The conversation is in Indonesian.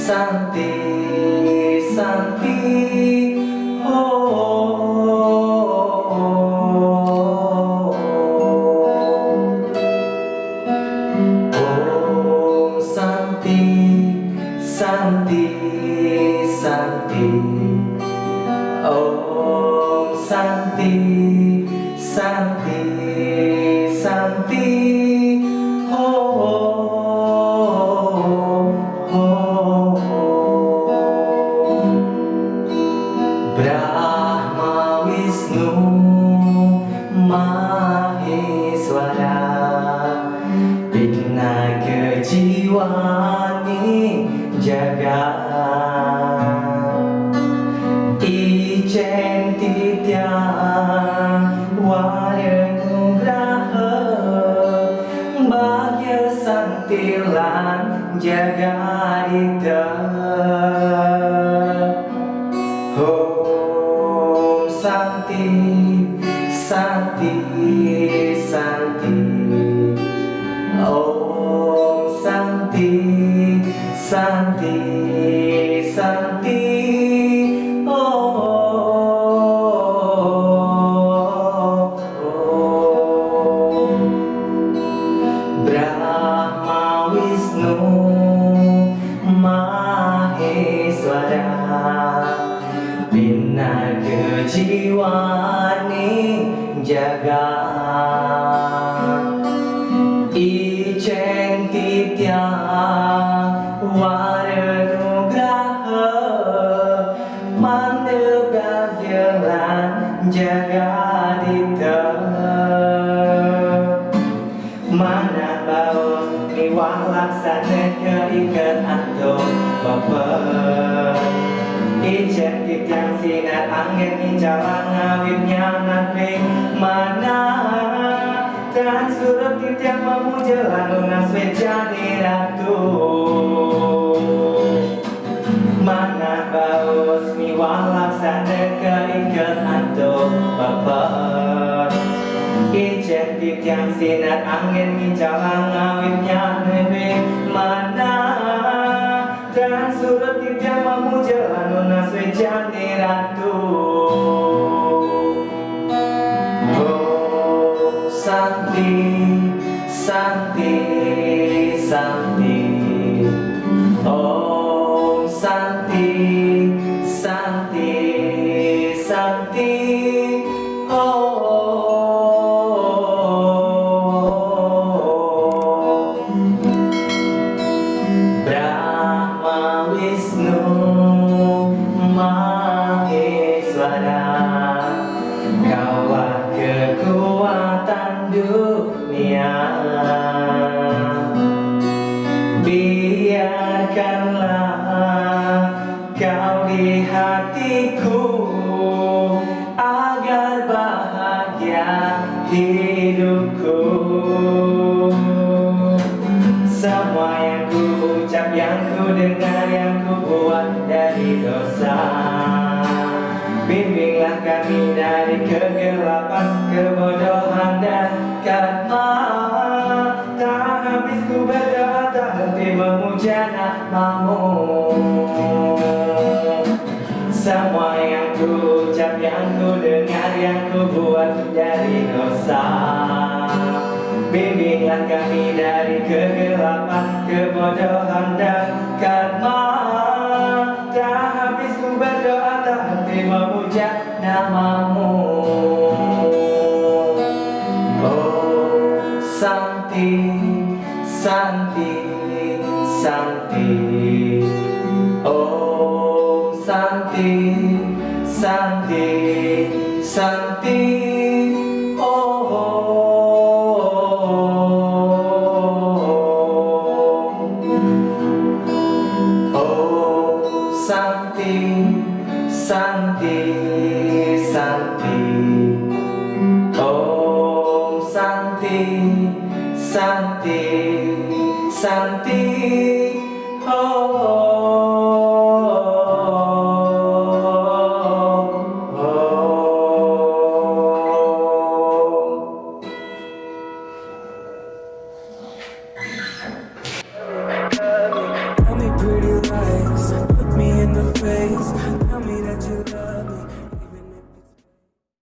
Santi, Santi, Om Santi, Santi, Santi, Om Santi, Santi, Santi, Brahma Wisnu Maheswara, Pinaga Jiwani Jagat, Ijen Titya Warenugraha, Bagya Santilan Jagadita. Om Santi, Santi, Santi, Om Santi, Santi, Santi, Brahma Wisnu Maheswara, Pinaga Jiwani Jagat, Ijen Titya Warenugraha, Mandegagyalan Jagadita. Mana baos miwah laksana keikat atau bapak, Ijen Tityang sinar angin injalan ngawitnya nanti mana, dan surat Tityang memuja lunas jadi ratu. Mana baus miwah laksana keikat atau bapak, Ijen Tityang sinar angin injalan ngawitnya nanti mana, dan surat Tityang memuja lunas jadi ratu. Oh Santi, Santi, Santi, Om Santi, Santi, Santi, Brahma Wisnu Maheswara, Kaulah kekuatan dunia, biarkanlah kau di hatiku, agar bahagia hidupku. Semua yang ku ucap, yang ku dengar, yang ku buat dari dosa, bimbinglah kami dari kegelapan, kebodohan dan karma. Tak habis ku berdoa, tak henti memuja namamu. Semua yang ku ucap, yang ku dengar, yang ku buat dari dosa, bimbinglah kami dari kegelapan, kebodohan dan karma. Tak habis ku berdoa, tak henti memuja namamu. Oh Santi, Santi, Santi, Om Santi, Santi, Santi, Santi, Santi,